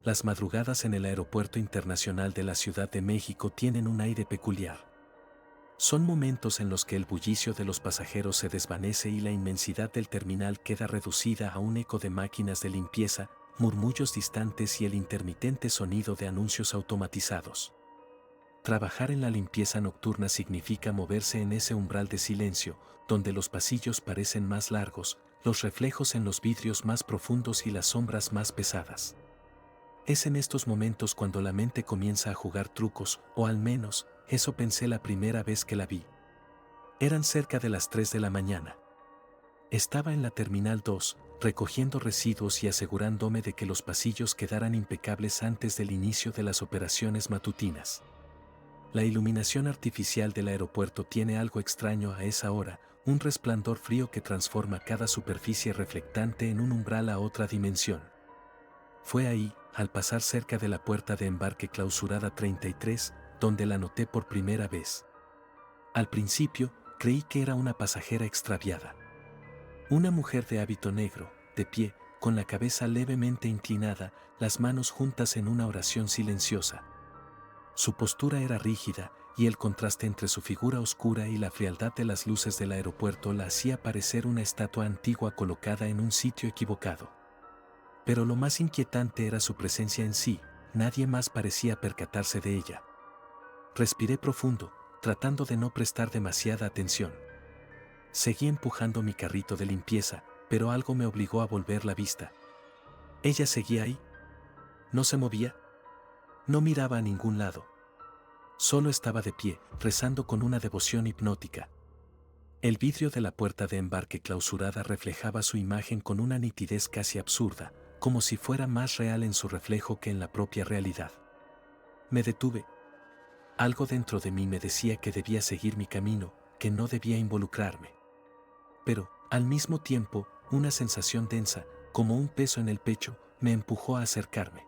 Las madrugadas en el Aeropuerto Internacional de la Ciudad de México tienen un aire peculiar. Son momentos en los que el bullicio de los pasajeros se desvanece y la inmensidad del terminal queda reducida a un eco de máquinas de limpieza, murmullos distantes y el intermitente sonido de anuncios automatizados. Trabajar en la limpieza nocturna significa moverse en ese umbral de silencio, donde los pasillos parecen más largos, los reflejos en los vidrios más profundos y las sombras más pesadas. Es en estos momentos cuando la mente comienza a jugar trucos, o al menos, eso pensé la primera vez que la vi. Eran cerca de las 3 de la mañana. Estaba en la Terminal 2, recogiendo residuos y asegurándome de que los pasillos quedaran impecables antes del inicio de las operaciones matutinas. La iluminación artificial del aeropuerto tiene algo extraño a esa hora, un resplandor frío que transforma cada superficie reflectante en un umbral a otra dimensión. Fue ahí, al pasar cerca de la puerta de embarque clausurada 33, donde la noté por primera vez. Al principio, creí que era una pasajera extraviada. Una mujer de hábito negro, de pie, con la cabeza levemente inclinada, las manos juntas en una oración silenciosa. Su postura era rígida, y el contraste entre su figura oscura y la frialdad de las luces del aeropuerto la hacía parecer una estatua antigua colocada en un sitio equivocado. Pero lo más inquietante era su presencia en sí, nadie más parecía percatarse de ella. Respiré profundo, tratando de no prestar demasiada atención. Seguí empujando mi carrito de limpieza, pero algo me obligó a volver la vista. Ella seguía ahí. No se movía. No miraba a ningún lado. Solo estaba de pie, rezando con una devoción hipnótica. El vidrio de la puerta de embarque clausurada reflejaba su imagen con una nitidez casi absurda, como si fuera más real en su reflejo que en la propia realidad. Me detuve. Algo dentro de mí me decía que debía seguir mi camino, que no debía involucrarme. Pero, al mismo tiempo, una sensación densa, como un peso en el pecho, me empujó a acercarme.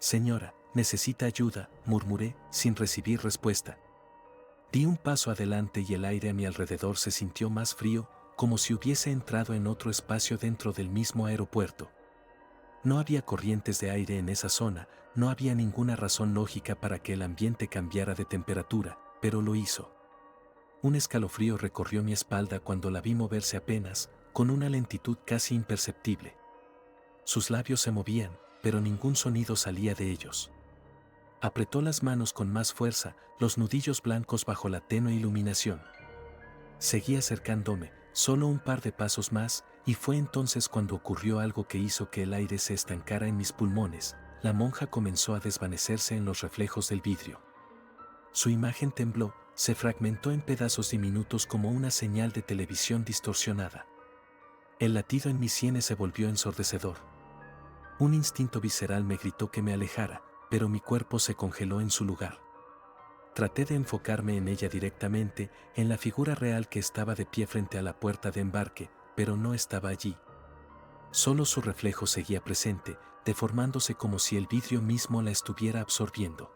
«Señora, necesita ayuda», murmuré, sin recibir respuesta. Di un paso adelante y el aire a mi alrededor se sintió más frío, como si hubiese entrado en otro espacio dentro del mismo aeropuerto. No había corrientes de aire en esa zona, no había ninguna razón lógica para que el ambiente cambiara de temperatura, pero lo hizo. Un escalofrío recorrió mi espalda cuando la vi moverse apenas, con una lentitud casi imperceptible. Sus labios se movían, pero ningún sonido salía de ellos. Apretó las manos con más fuerza, los nudillos blancos bajo la tenue iluminación. Seguí acercándome, solo un par de pasos más, y fue entonces cuando ocurrió algo que hizo que el aire se estancara en mis pulmones. La monja comenzó a desvanecerse en los reflejos del vidrio. Su imagen tembló, se fragmentó en pedazos diminutos como una señal de televisión distorsionada. El latido en mis sienes se volvió ensordecedor. Un instinto visceral me gritó que me alejara, pero mi cuerpo se congeló en su lugar. Traté de enfocarme en ella directamente, en la figura real que estaba de pie frente a la puerta de embarque, pero no estaba allí. Solo su reflejo seguía presente, deformándose como si el vidrio mismo la estuviera absorbiendo.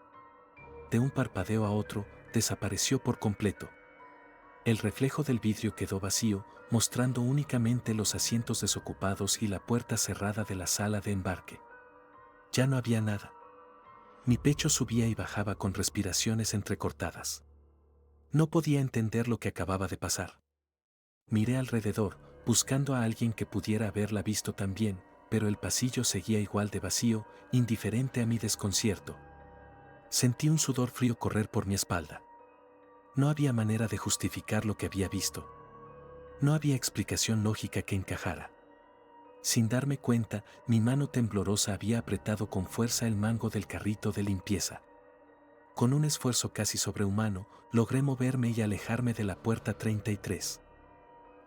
De un parpadeo a otro, desapareció por completo. El reflejo del vidrio quedó vacío, mostrando únicamente los asientos desocupados y la puerta cerrada de la sala de embarque. Ya no había nada. Mi pecho subía y bajaba con respiraciones entrecortadas. No podía entender lo que acababa de pasar. Miré alrededor, buscando a alguien que pudiera haberla visto también, pero el pasillo seguía igual de vacío, indiferente a mi desconcierto. Sentí un sudor frío correr por mi espalda. No había manera de justificar lo que había visto. No había explicación lógica que encajara. Sin darme cuenta, mi mano temblorosa había apretado con fuerza el mango del carrito de limpieza. Con un esfuerzo casi sobrehumano, logré moverme y alejarme de la puerta 33.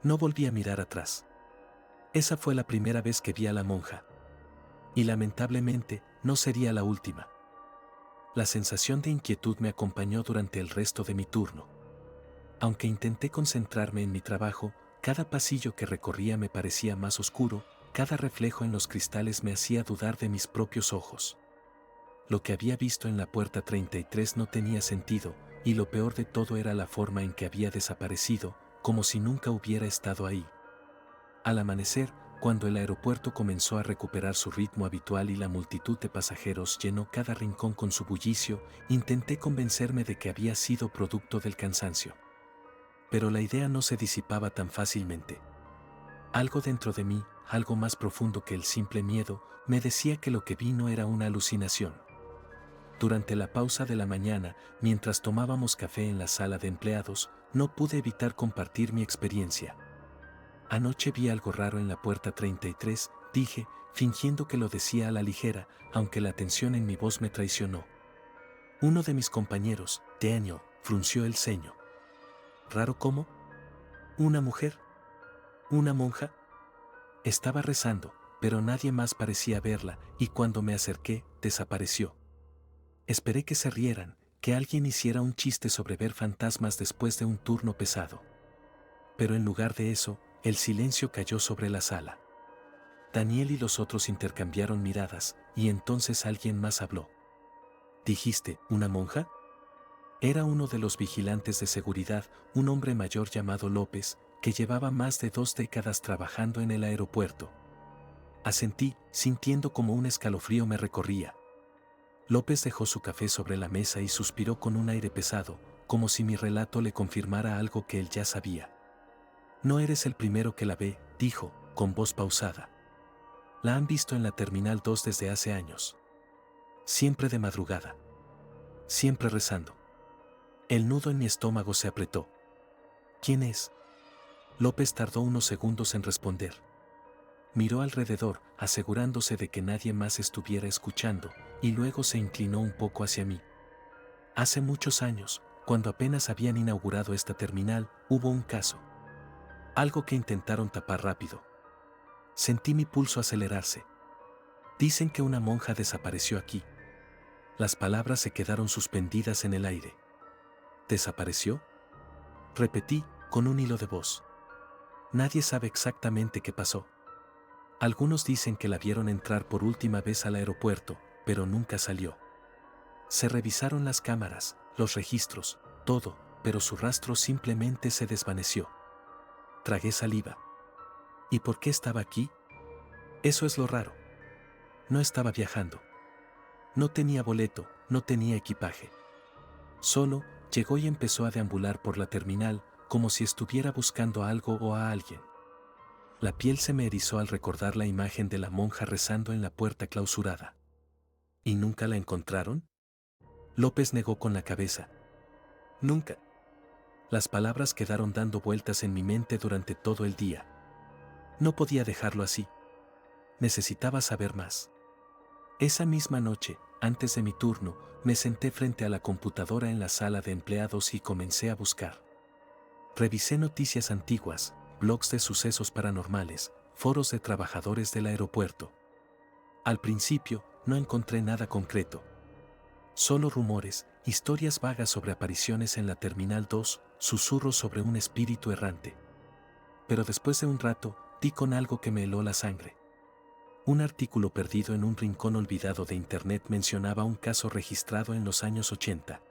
No volví a mirar atrás. Esa fue la primera vez que vi a la monja. Y lamentablemente, no sería la última. La sensación de inquietud me acompañó durante el resto de mi turno. Aunque intenté concentrarme en mi trabajo, cada pasillo que recorría me parecía más oscuro, cada reflejo en los cristales me hacía dudar de mis propios ojos. Lo que había visto en la puerta 33 no tenía sentido, y lo peor de todo era la forma en que había desaparecido, como si nunca hubiera estado ahí. Al amanecer, Cuando el aeropuerto comenzó a recuperar su ritmo habitual y la multitud de pasajeros llenó cada rincón con su bullicio, intenté convencerme de que había sido producto del cansancio. Pero la idea no se disipaba tan fácilmente. Algo dentro de mí, algo más profundo que el simple miedo, me decía que lo que vi no era una alucinación. Durante la pausa de la mañana, mientras tomábamos café en la sala de empleados, no pude evitar compartir mi experiencia. Anoche vi algo raro en la puerta 33, dije, fingiendo que lo decía a la ligera, aunque la tensión en mi voz me traicionó. Uno de mis compañeros, Daniel, frunció el ceño. ¿Raro cómo? ¿Una mujer? ¿Una monja? Estaba rezando, pero nadie más parecía verla, y cuando me acerqué, desapareció. Esperé que se rieran, que alguien hiciera un chiste sobre ver fantasmas después de un turno pesado. Pero en lugar de eso, el silencio cayó sobre la sala. Daniel y los otros intercambiaron miradas, y entonces alguien más habló. ¿Dijiste, una monja? Era uno de los vigilantes de seguridad, un hombre mayor llamado López, que llevaba más de 2 décadas trabajando en el aeropuerto. Asentí, sintiendo como un escalofrío me recorría. López dejó su café sobre la mesa y suspiró con un aire pesado, como si mi relato le confirmara algo que él ya sabía. No eres el primero que la ve, dijo, con voz pausada. La han visto en la Terminal 2 desde hace años. Siempre de madrugada. Siempre rezando. El nudo en mi estómago se apretó. ¿Quién es? López tardó unos segundos en responder. Miró alrededor, asegurándose de que nadie más estuviera escuchando, y luego se inclinó un poco hacia mí. Hace muchos años, cuando apenas habían inaugurado esta terminal, hubo un caso. Algo que intentaron tapar rápido. Sentí mi pulso acelerarse. Dicen que una monja desapareció aquí. Las palabras se quedaron suspendidas en el aire. ¿Desapareció? Repetí, con un hilo de voz. Nadie sabe exactamente qué pasó. Algunos dicen que la vieron entrar por última vez al aeropuerto, pero nunca salió. Se revisaron las cámaras, los registros, todo, pero su rastro simplemente se desvaneció. Tragué saliva. ¿Y por qué estaba aquí? Eso es lo raro. No estaba viajando. No tenía boleto, no tenía equipaje. Solo, llegó y empezó a deambular por la terminal, como si estuviera buscando algo o a alguien. La piel se me erizó al recordar la imagen de la monja rezando en la puerta clausurada. ¿Y nunca la encontraron? López negó con la cabeza. Nunca. Las palabras quedaron dando vueltas en mi mente durante todo el día. No podía dejarlo así. Necesitaba saber más. Esa misma noche, antes de mi turno, me senté frente a la computadora en la sala de empleados y comencé a buscar. Revisé noticias antiguas, blogs de sucesos paranormales, foros de trabajadores del aeropuerto. Al principio, no encontré nada concreto. Solo rumores, historias vagas sobre apariciones en la Terminal 2, susurros sobre un espíritu errante. Pero después de un rato, di con algo que me heló la sangre. Un artículo perdido en un rincón olvidado de internet mencionaba un caso registrado en los años 80.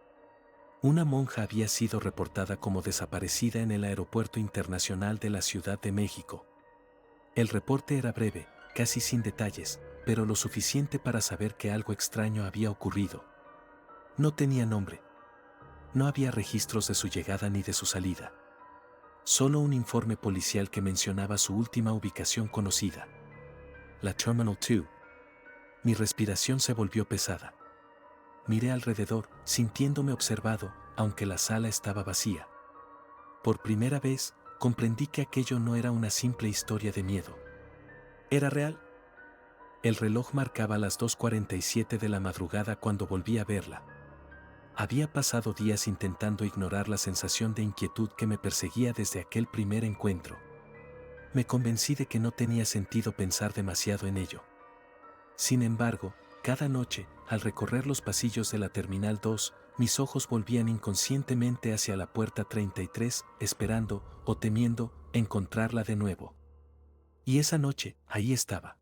Una monja había sido reportada como desaparecida en el Aeropuerto Internacional de la Ciudad de México. El reporte era breve, casi sin detalles, pero lo suficiente para saber que algo extraño había ocurrido. No tenía nombre. No había registros de su llegada ni de su salida. Solo un informe policial que mencionaba su última ubicación conocida. La Terminal 2. Mi respiración se volvió pesada. Miré alrededor, sintiéndome observado, aunque la sala estaba vacía. Por primera vez, comprendí que aquello no era una simple historia de miedo. ¿Era real? El reloj marcaba las 2:47 de la madrugada cuando volví a verla. Había pasado días intentando ignorar la sensación de inquietud que me perseguía desde aquel primer encuentro. Me convencí de que no tenía sentido pensar demasiado en ello. Sin embargo, cada noche, al recorrer los pasillos de la Terminal 2, mis ojos volvían inconscientemente hacia la puerta 33, esperando, o temiendo, encontrarla de nuevo. Y esa noche, ahí estaba.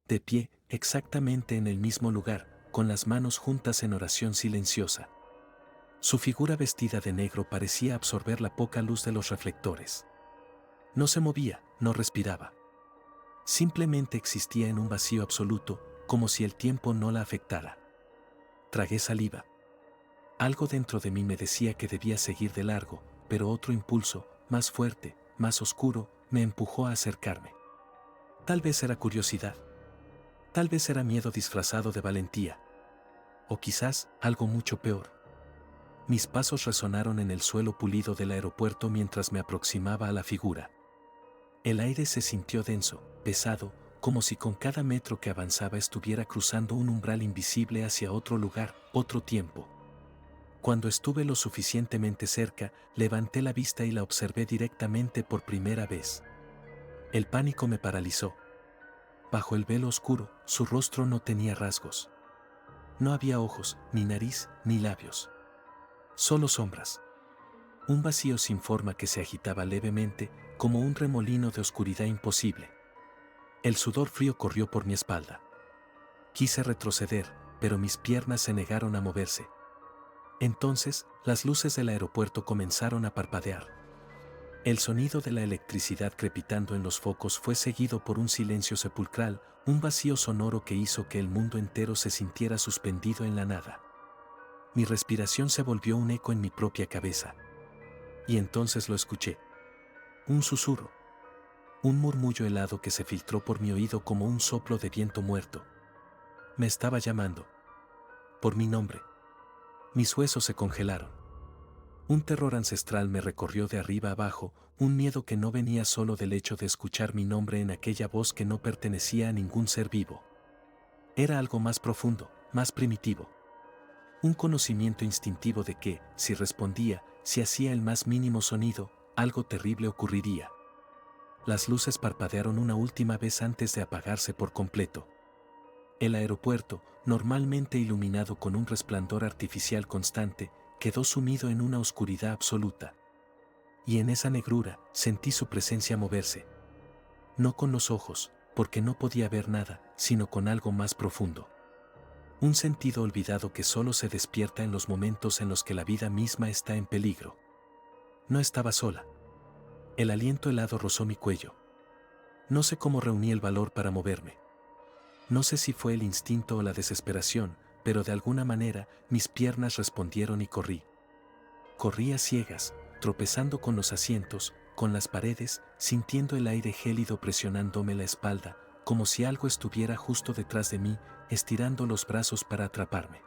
De pie, exactamente en el mismo lugar, con las manos juntas en oración silenciosa. Su figura vestida de negro parecía absorber la poca luz de los reflectores. No se movía, no respiraba. Simplemente existía en un vacío absoluto, como si el tiempo no la afectara. Tragué saliva. Algo dentro de mí me decía que debía seguir de largo, pero otro impulso, más fuerte, más oscuro, me empujó a acercarme. Tal vez era curiosidad. Tal vez era miedo disfrazado de valentía. O quizás algo mucho peor. Mis pasos resonaron en el suelo pulido del aeropuerto mientras me aproximaba a la figura. El aire se sintió denso, pesado, como si con cada metro que avanzaba estuviera cruzando un umbral invisible hacia otro lugar, otro tiempo. Cuando estuve lo suficientemente cerca, levanté la vista y la observé directamente por primera vez. El pánico me paralizó. Bajo el velo oscuro, su rostro no tenía rasgos. No había ojos, ni nariz, ni labios. Solo sombras. Un vacío sin forma que se agitaba levemente, como un remolino de oscuridad imposible. El sudor frío corrió por mi espalda. Quise retroceder, pero mis piernas se negaron a moverse. Entonces, las luces del aeropuerto comenzaron a parpadear. El sonido de la electricidad crepitando en los focos fue seguido por un silencio sepulcral, un vacío sonoro que hizo que el mundo entero se sintiera suspendido en la nada. Mi respiración se volvió un eco en mi propia cabeza. Y entonces lo escuché. Un susurro. Un murmullo helado que se filtró por mi oído como un soplo de viento muerto. Me estaba llamando. Por mi nombre. Mis huesos se congelaron. Un terror ancestral me recorrió de arriba abajo, un miedo que no venía solo del hecho de escuchar mi nombre en aquella voz que no pertenecía a ningún ser vivo. Era algo más profundo, más primitivo. Un conocimiento instintivo de que, si respondía, si hacía el más mínimo sonido, algo terrible ocurriría. Las luces parpadearon una última vez antes de apagarse por completo. El aeropuerto, normalmente iluminado con un resplandor artificial constante, quedó sumido en una oscuridad absoluta. Y en esa negrura sentí su presencia moverse. No con los ojos, porque no podía ver nada, sino con algo más profundo. Un sentido olvidado que solo se despierta en los momentos en los que la vida misma está en peligro. No estaba sola. El aliento helado rozó mi cuello. No sé cómo reuní el valor para moverme. No sé si fue el instinto o la desesperación, pero de alguna manera mis piernas respondieron y corrí. Corrí a ciegas, tropezando con los asientos, con las paredes, sintiendo el aire gélido presionándome la espalda, como si algo estuviera justo detrás de mí, estirando los brazos para atraparme.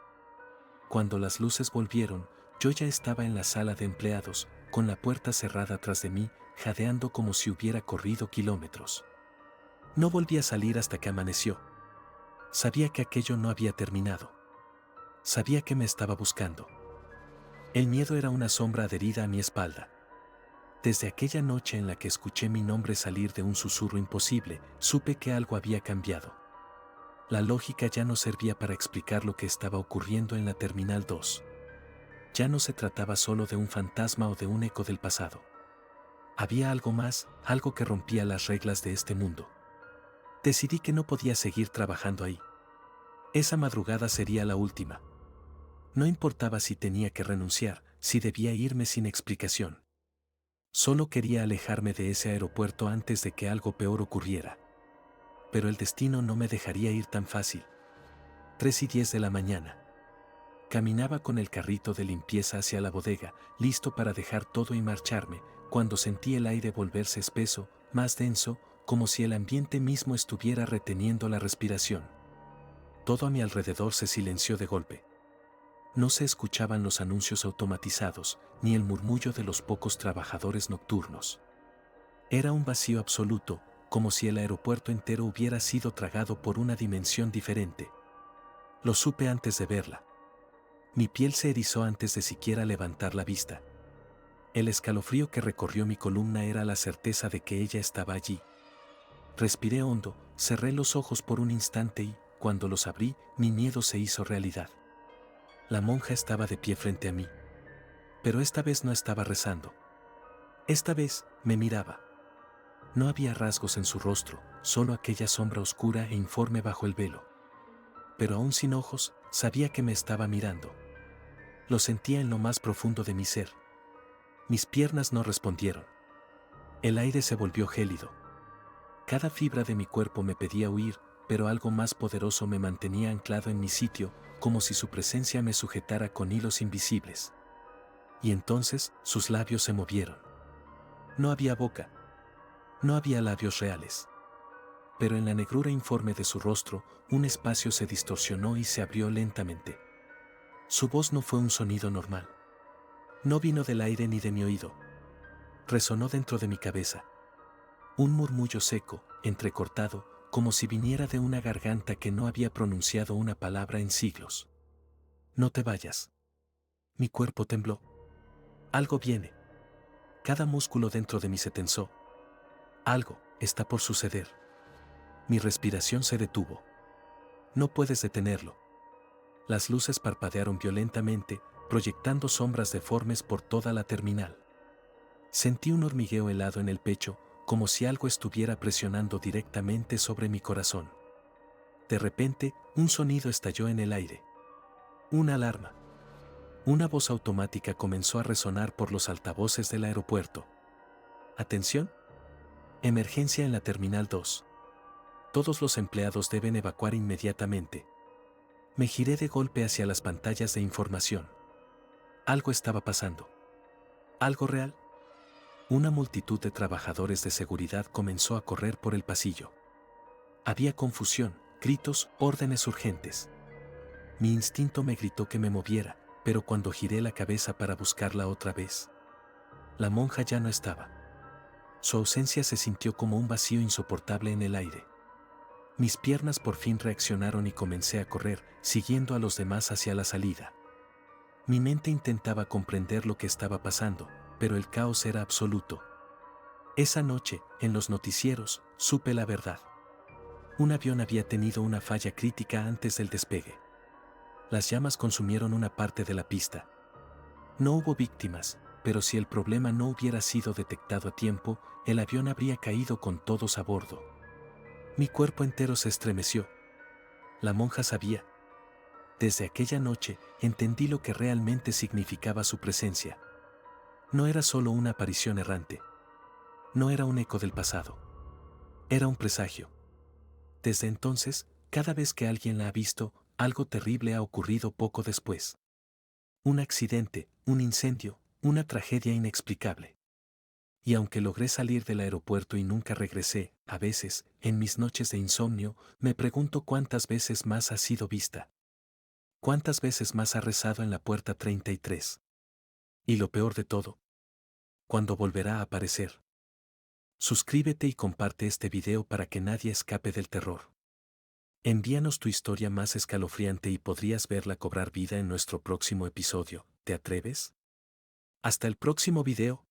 Cuando las luces volvieron, yo ya estaba en la sala de empleados, con la puerta cerrada tras de mí, jadeando como si hubiera corrido kilómetros. No volví a salir hasta que amaneció. Sabía que aquello no había terminado. Sabía que me estaba buscando. El miedo era una sombra adherida a mi espalda. Desde aquella noche en la que escuché mi nombre salir de un susurro imposible, supe que algo había cambiado. La lógica ya no servía para explicar lo que estaba ocurriendo en la Terminal 2. Ya no se trataba solo de un fantasma o de un eco del pasado. Había algo más, algo que rompía las reglas de este mundo. Decidí que no podía seguir trabajando ahí. Esa madrugada sería la última. No importaba si tenía que renunciar, si debía irme sin explicación. Solo quería alejarme de ese aeropuerto antes de que algo peor ocurriera. Pero el destino no me dejaría ir tan fácil. 3:10 de la mañana. Caminaba con el carrito de limpieza hacia la bodega, listo para dejar todo y marcharme, cuando sentí el aire volverse espeso, más denso, como si el ambiente mismo estuviera reteniendo la respiración. Todo a mi alrededor se silenció de golpe. No se escuchaban los anuncios automatizados, ni el murmullo de los pocos trabajadores nocturnos. Era un vacío absoluto, como si el aeropuerto entero hubiera sido tragado por una dimensión diferente. Lo supe antes de verla. Mi piel se erizó antes de siquiera levantar la vista. El escalofrío que recorrió mi columna era la certeza de que ella estaba allí. Respiré hondo, cerré los ojos por un instante y, cuando los abrí, mi miedo se hizo realidad. La monja estaba de pie frente a mí. Pero esta vez no estaba rezando. Esta vez, me miraba. No había rasgos en su rostro, solo aquella sombra oscura e informe bajo el velo. Pero aún sin ojos, sabía que me estaba mirando. Lo sentía en lo más profundo de mi ser. Mis piernas no respondieron. El aire se volvió gélido. Cada fibra de mi cuerpo me pedía huir, pero algo más poderoso me mantenía anclado en mi sitio, como si su presencia me sujetara con hilos invisibles. Y entonces, sus labios se movieron. No había boca. No había labios reales. Pero en la negrura informe de su rostro, un espacio se distorsionó y se abrió lentamente. Su voz no fue un sonido normal. No vino del aire ni de mi oído. Resonó dentro de mi cabeza. Un murmullo seco, entrecortado, como si viniera de una garganta que no había pronunciado una palabra en siglos. No te vayas. Mi cuerpo tembló. Algo viene. Cada músculo dentro de mí se tensó. Algo está por suceder. Mi respiración se detuvo. No puedes detenerlo. Las luces parpadearon violentamente, proyectando sombras deformes por toda la terminal. Sentí un hormigueo helado en el pecho, como si algo estuviera presionando directamente sobre mi corazón. De repente, un sonido estalló en el aire. Una alarma. Una voz automática comenzó a resonar por los altavoces del aeropuerto. Atención. Emergencia en la Terminal 2. Todos los empleados deben evacuar inmediatamente. Me giré de golpe hacia las pantallas de información. Algo estaba pasando. ¿Algo real? Una multitud de trabajadores de seguridad comenzó a correr por el pasillo. Había confusión, gritos, órdenes urgentes. Mi instinto me gritó que me moviera, pero cuando giré la cabeza para buscarla otra vez, la monja ya no estaba. Su ausencia se sintió como un vacío insoportable en el aire. Mis piernas por fin reaccionaron y comencé a correr, siguiendo a los demás hacia la salida. Mi mente intentaba comprender lo que estaba pasando, pero el caos era absoluto. Esa noche, en los noticieros, supe la verdad. Un avión había tenido una falla crítica antes del despegue. Las llamas consumieron una parte de la pista. No hubo víctimas, pero si el problema no hubiera sido detectado a tiempo, el avión habría caído con todos a bordo. Mi cuerpo entero se estremeció. La monja sabía. Desde aquella noche, entendí lo que realmente significaba su presencia. No era solo una aparición errante. No era un eco del pasado. Era un presagio. Desde entonces, cada vez que alguien la ha visto, algo terrible ha ocurrido poco después. Un accidente, un incendio, una tragedia inexplicable. Y aunque logré salir del aeropuerto y nunca regresé, a veces, en mis noches de insomnio, me pregunto cuántas veces más ha sido vista. ¿Cuántas veces más ha rezado en la puerta 33? Y lo peor de todo, ¿cuándo volverá a aparecer? Suscríbete y comparte este video para que nadie escape del terror. Envíanos tu historia más escalofriante y podrías verla cobrar vida en nuestro próximo episodio. ¿Te atreves? Hasta el próximo video.